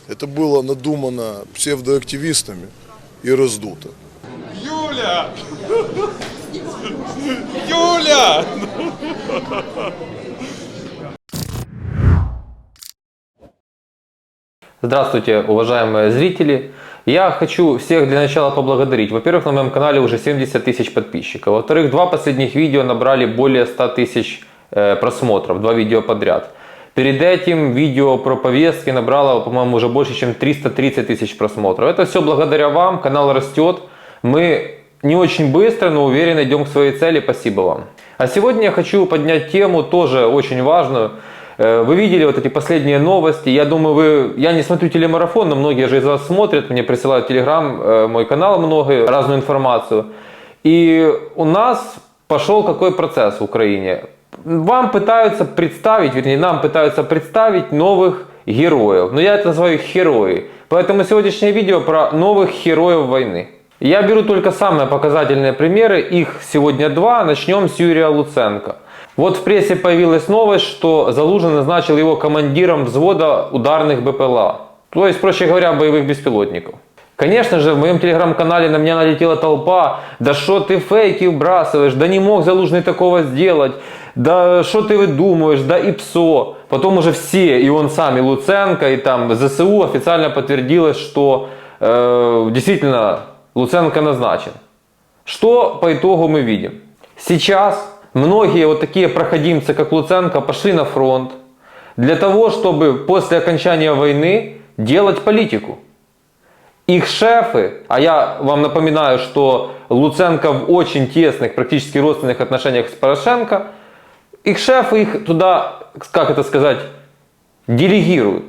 Это было надумано псевдоактивистами и раздуто. Юля! Юля! Здравствуйте, уважаемые зрители! Я хочу всех для начала поблагодарить. Во-первых, на моем канале уже 70 тысяч подписчиков. Во-вторых, два последних видео набрали более 100 тысяч просмотров, два видео подряд. Перед этим видео про повестки набрало, по-моему, уже больше, чем 330 тысяч просмотров. Это все благодаря вам, канал растет. Мы не очень быстро, но уверенно идем к своей цели. Спасибо вам. А сегодня я хочу поднять тему, тоже очень важную. Вы видели вот эти последние новости. Я думаю, я не смотрю телемарафон, но многие же из вас смотрят. Мне присылают в Телеграм, мой канал много, разную информацию. И у нас пошел какой процесс в Украине. Вам пытаются представить, вернее, нам пытаются представить новых героев. Но я это называю герои. Поэтому сегодняшнее видео про новых героев войны. Я беру только самые показательные примеры. Их сегодня два. Начнем с Юрия Луценко. Вот в прессе появилась новость, что Залужный назначил его командиром взвода ударных БПЛА. То есть, проще говоря, боевых беспилотников. Конечно же, в моем телеграм-канале на меня налетела толпа. Да что ты фейки вбрасываешь? Да не мог Залужный такого сделать. Да что ты выдумываешь? Да и ПСО. Потом уже все, и он сам, и Луценко, и там ЗСУ официально подтвердилось, что действительно Луценко назначен. Что по итогу мы видим? Сейчас многие вот такие проходимцы, как Луценко, пошли на фронт для того, чтобы после окончания войны делать политику. Их шефы, а я вам напоминаю, что Луценко в очень тесных, практически родственных отношениях с Порошенко, их шефы их туда, как это сказать, делегируют.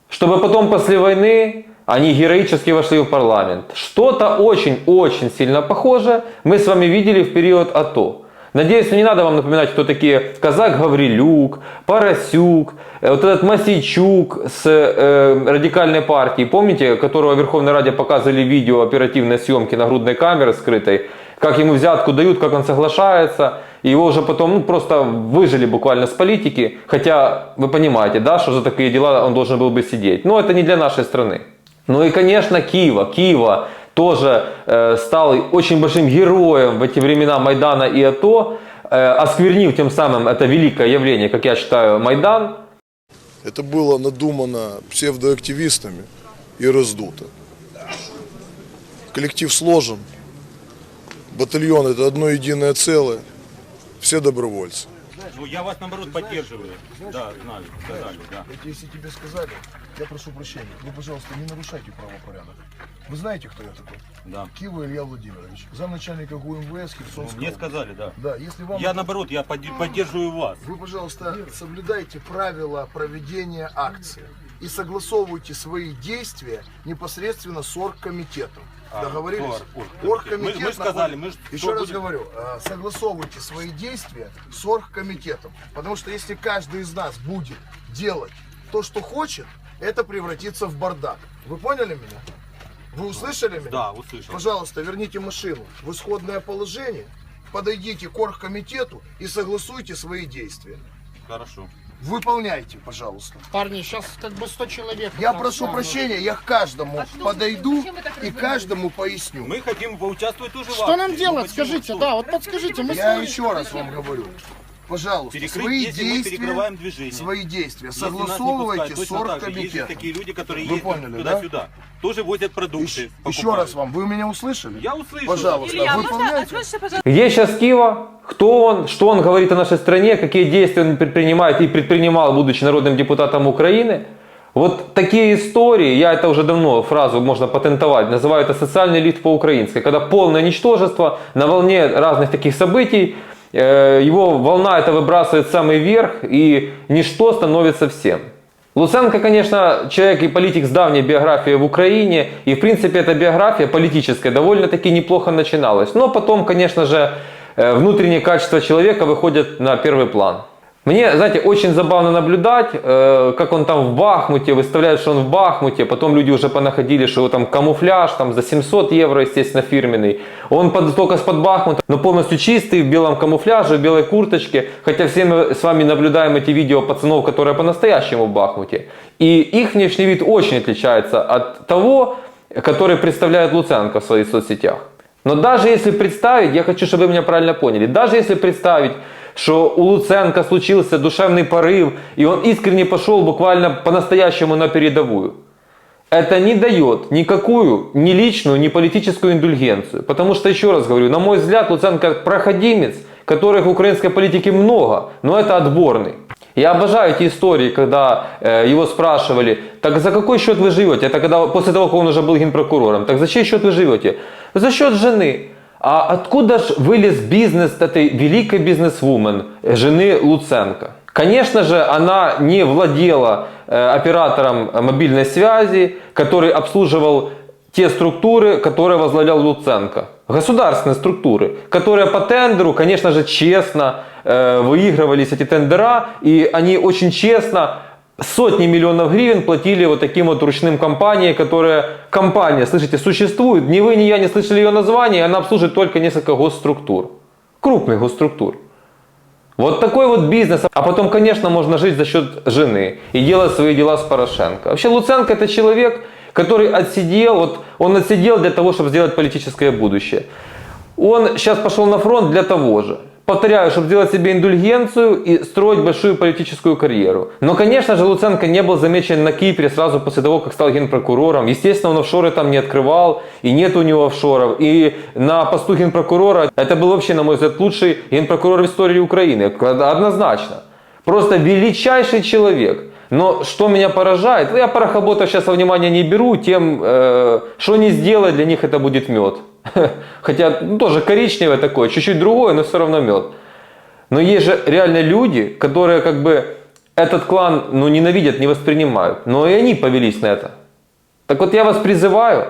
Чтобы потом после войны они героически вошли в парламент. Что-то очень-очень сильно похожее мы с вами видели в период АТО. Надеюсь, не надо вам напоминать, кто такие Казак Гаврилюк, Поросюк, вот этот Мосейчук с радикальной партии, помните, которого в Верховной Раде показывали видео оперативной съемки нагрудной камеры скрытой, как ему взятку дают, как он соглашается, и его уже потом просто выжили буквально с политики, хотя вы понимаете, да, что за такие дела он должен был бы сидеть. Но это не для нашей страны. Ну и, конечно, Кива тоже стал очень большим героем в эти времена Майдана и АТО, осквернив тем самым это великое явление, как я считаю, Майдан. Это было надумано псевдоактивистами и раздуто. Коллектив сложен, батальон — это одно единое целое, все добровольцы. Ну, я вас, наоборот, поддерживаю. Да, знали, сказали, да. Если тебе сказали, я прошу прощения. Вы, пожалуйста, не нарушайте правопорядок. Вы знаете, кто я такой? Да. Кива Илья Владимирович, замначальника ГУМВС Херсонской Мне области. сказали, да. Да, если вам... Я, наоборот, я поддерживаю вас. Вы, пожалуйста, соблюдайте правила проведения акции и согласовывайте свои действия непосредственно с оргкомитетом. Договорились? Оргкомитет. Мы сказали, мы еще раз говорю, согласовывайте свои действия с оргкомитетом. Потому что если каждый из нас будет делать то, что хочет, это превратится в бардак. Вы поняли меня? Вы услышали меня? Да, услышал. Пожалуйста, верните машину в исходное положение, подойдите к оргкомитету и согласуйте свои действия. Хорошо. Выполняйте, пожалуйста. Парни, сейчас как бы 100 человек. Я прошу прощения, я к каждому подойду и каждому поясню. Мы хотим поучаствовать тоже в Что акции. нам Ну, делать, почему? скажите, Что? да, вот подскажите, мы с Я вами... еще раз вам говорю. Пожалуйста, свои Если мы перекрываем движение. свои действия Если нас не согласовывайте пускают, с точно так же. Есть оргкомитетом. такие люди, которые Вы ездят поняли, туда-сюда. Тоже возят продукты. Еще раз вам, вы меня услышали? Я услышал. Пожалуйста, Илья, можно выполняйте. отсрочься, пожалуйста? Где сейчас Кива? Кто он? Что он говорит о нашей стране? Какие действия он предпринимает и предпринимал, будучи народным депутатом Украины? Вот такие истории, я это уже давно, фразу можно патентовать, называю это социальный лифт по-украински. Когда полное ничтожество на волне разных таких событий, его волна это выбрасывает в самый верх, и ничто становится всем. Луценко, конечно, человек и политик с давней биографией в Украине, и в принципе эта биография политическая довольно-таки неплохо начиналась. Но потом, конечно же, внутренние качества человека выходят на первый план. Мне, знаете, очень забавно наблюдать, как он там в Бахмуте, выставляет, что он в Бахмуте, потом люди уже понаходили, что его там камуфляж, там за 700 евро, естественно, фирменный. Он только с-под Бахмута, но полностью чистый, в белом камуфляже, в белой курточке, хотя все мы с вами наблюдаем эти видео пацанов, которые по-настоящему в Бахмуте. И их внешний вид очень отличается от того, который представляет Луценко в своих соцсетях. Но даже если представить, я хочу, чтобы вы меня правильно поняли, даже если представить, что у Луценко случился душевный порыв, и он искренне пошел буквально по-настоящему на передовую, это не дает никакую ни личную, ни политическую индульгенцию. Потому что, еще раз говорю, на мой взгляд, Луценко проходимец, которых в украинской политике много, но это отборный. Я обожаю эти истории, когда его спрашивали, так за какой счет вы живете? Это когда после того, как он уже был генпрокурором. Так за чей счет вы живете? За счет жены. А откуда ж вылез бизнес этой великой бизнесвумен, жены Луценко? Конечно же, она не владела оператором мобильной связи, который обслуживал те структуры, которые возглавлял Луценко. Государственные структуры, которые по тендеру, конечно же, честно выигрывались эти тендера, и они очень честно сотни миллионов гривен платили вот таким вот ручным компаниям, которые, компания, слышите, существует, ни вы, ни я не слышали ее название, она обслуживает только несколько госструктур, крупных госструктур. Вот такой вот бизнес. А потом, конечно, можно жить за счет жены и делать свои дела с Порошенко. Вообще Луценко это человек, который отсидел, вот он отсидел для того, чтобы сделать политическое будущее. Он сейчас пошел на фронт для того же. Повторяю, чтобы сделать себе индульгенцию и строить большую политическую карьеру. Но, конечно же, Луценко не был замечен на Кипре сразу после того, как стал генпрокурором. Естественно, он офшоры там не открывал, и нет у него офшоров. И на посту генпрокурора это был вообще, на мой взгляд, лучший генпрокурор в истории Украины. Однозначно. Просто величайший человек. Но что меня поражает, я парохоботов сейчас во внимание не беру, тем, что не сделать, для них это будет мед. Хотя тоже коричневое такое, чуть-чуть другое, но все равно мед. Но есть же реально люди, которые как бы этот клан ненавидят, не воспринимают. Но и они повелись на это. Так вот я вас призываю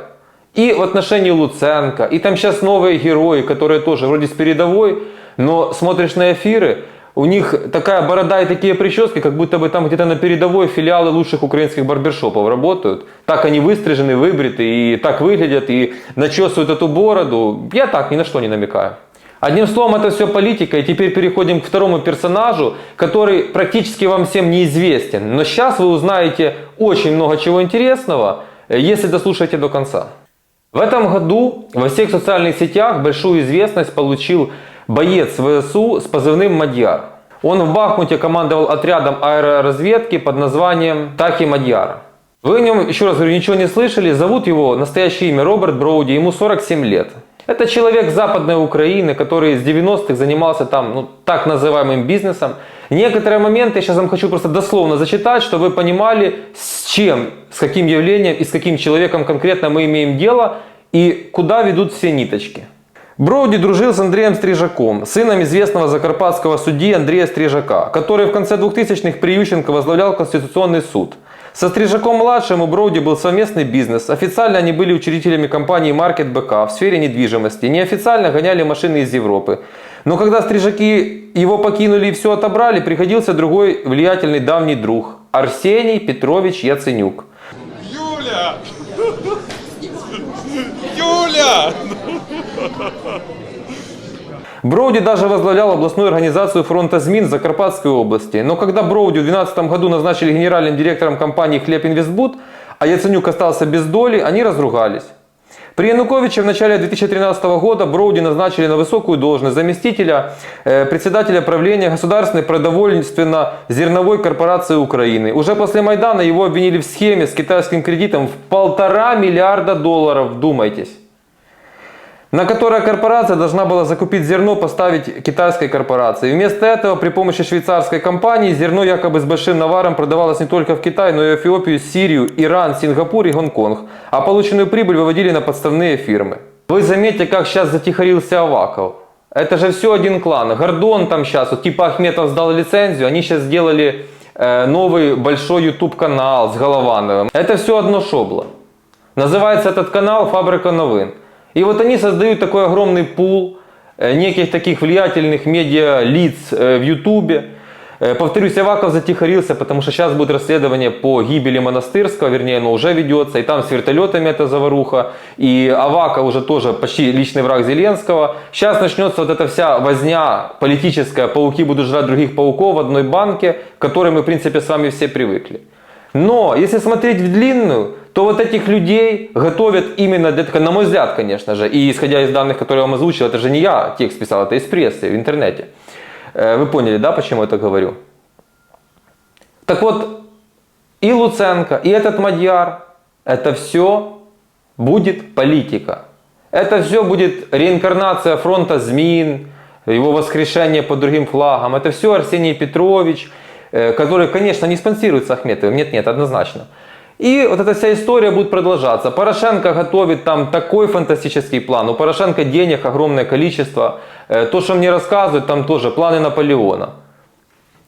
и в отношении Луценко, и там сейчас новые герои, которые тоже вроде с передовой, но смотришь на эфиры, у них такая борода и такие прически, как будто бы там где-то на передовой филиалы лучших украинских барбершопов работают. Так они выстрижены, выбриты и так выглядят, и начесывают эту бороду. Я так ни на что не намекаю. Одним словом, это все политика, и теперь переходим к второму персонажу, который практически вам всем неизвестен. Но сейчас вы узнаете очень много чего интересного, если дослушаете до конца. В этом году во всех социальных сетях большую известность получил боец ВСУ с позывным «Мадьяр». Он в Бахмуте командовал отрядом аэроразведки под названием Тахи Мадьяра. Вы о нем, еще раз говорю, ничего не слышали. Зовут его, настоящее имя Роберт Броуди, ему 47 лет. Это человек Западной Украины, который с 90-х занимался там, так называемым бизнесом. Некоторые моменты я сейчас вам хочу просто дословно зачитать, чтобы вы понимали, с чем, с каким явлением и с каким человеком конкретно мы имеем дело и куда ведут все ниточки. Броуди дружил с Андреем Стрижаком, сыном известного закарпатского судьи Андрея Стрижака, который в конце 2000-х при Ющенко возглавлял Конституционный суд. Со Стрижаком-младшим у Броуди был совместный бизнес. Официально они были учредителями компании Market BK в сфере недвижимости. Неофициально гоняли машины из Европы. Но когда Стрижаки его покинули и все отобрали, приходился другой влиятельный давний друг – Арсений Петрович Яценюк. Юля! Юля! Броуди даже возглавлял областную организацию фронта ЗМИН в Закарпатской области. Но когда Броуди в 2012 году назначили генеральным директором компании «Хлебинвестбуд», а Яценюк остался без доли, они разругались. При Януковиче в начале 2013 года Броуди назначили на высокую должность заместителя председателя правления Государственной продовольственно-зерновой корпорации Украины. Уже после Майдана его обвинили в схеме с китайским кредитом в $1,5 миллиарда, вдумайтесь, на которое корпорация должна была закупить зерно, поставить китайской корпорации. Вместо этого при помощи швейцарской компании зерно якобы с большим наваром продавалось не только в Китай, но и в Эфиопию, Сирию, Иран, Сингапур и Гонконг. А полученную прибыль выводили на подставные фирмы. Вы заметьте, как сейчас затихарился Аваков. Это же все один клан. Гордон там сейчас, вот типа Ахметов сдал лицензию, они сейчас сделали новый большой YouTube канал с Головановым. Это все одно шобло. Называется этот канал «Фабрика новин». И вот они создают такой огромный пул неких таких влиятельных медиа-лиц в Ютубе. Повторюсь, Аваков затихарился, потому что сейчас будет расследование по гибели Монастырского, вернее, оно уже ведется, и там с вертолетами это заваруха, и Аваков уже тоже почти личный враг Зеленского. Сейчас начнется вот эта вся возня политическая, пауки будут жрать других пауков в одной банке, к которой мы, в принципе, с вами все привыкли. Но, если смотреть в длинную, то вот этих людей готовят именно для такого, на мой взгляд, конечно же, и исходя из данных, которые я вам озвучил, это же не я текст писал, это из прессы, в интернете. Вы поняли, да, почему я это говорю? Так вот, и Луценко, и этот Мадьяр, это все будет политика. Это все будет реинкарнация фронта Змин, его воскрешение под другим флагом. Это все Арсений Петрович, который, конечно, не спонсируется Ахметовым. Нет, однозначно. И вот эта вся история будет продолжаться. Порошенко готовит там такой фантастический план. У Порошенко денег огромное количество. То, что мне рассказывают, там тоже планы Наполеона.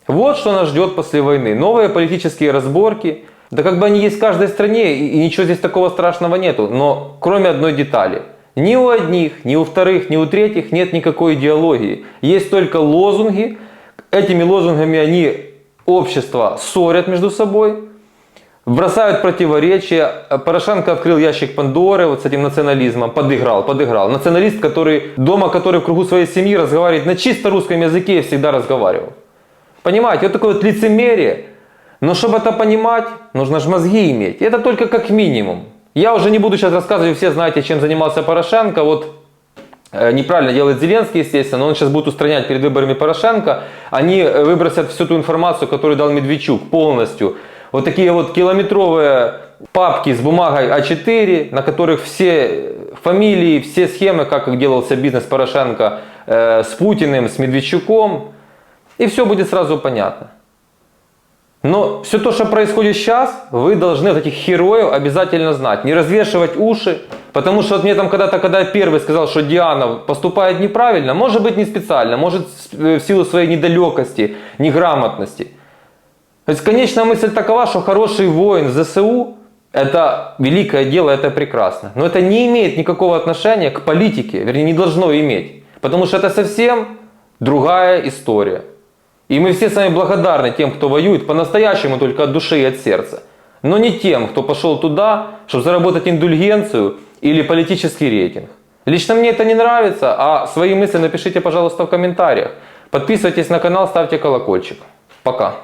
Вот что нас ждет после войны. Новые политические разборки. Да как бы они есть в каждой стране, и ничего здесь такого страшного нету. Но кроме одной детали. Ни у одних, ни у вторых, ни у третьих нет никакой идеологии. Есть только лозунги. Этими лозунгами они общество ссорят между собой. Бросают противоречия. Порошенко открыл ящик Пандоры вот с этим национализмом. Подыграл. Националист, который в кругу своей семьи разговаривает на чисто русском языке и всегда разговаривал. Понимаете, вот такое вот лицемерие. Но чтобы это понимать, нужно же мозги иметь. Это только как минимум. Я уже не буду сейчас рассказывать, все знаете, чем занимался Порошенко. Вот неправильно делает Зеленский, естественно, но он сейчас будет устранять перед выборами Порошенко. Они выбросят всю ту информацию, которую дал Медведчук, полностью. Вот такие вот километровые папки с бумагой А4, на которых все фамилии, все схемы, как делался бизнес Порошенко с Путиным, с Медведчуком. И все будет сразу понятно. Но все то, что происходит сейчас, вы должны вот этих героев обязательно знать. Не развешивать уши. Потому что вот мне там когда-то, когда я первый сказал, что Диана поступает неправильно, может быть не специально, может в силу своей недалекости, неграмотности. То есть конечная мысль такова, что хороший воин в ЗСУ – это великое дело, это прекрасно. Но это не имеет никакого отношения к политике, вернее не должно иметь. Потому что это совсем другая история. И мы все с вами благодарны тем, кто воюет по-настоящему только от души и от сердца. Но не тем, кто пошел туда, чтобы заработать индульгенцию или политический рейтинг. Лично мне это не нравится, а свои мысли напишите, пожалуйста, в комментариях. Подписывайтесь на канал, ставьте колокольчик. Пока.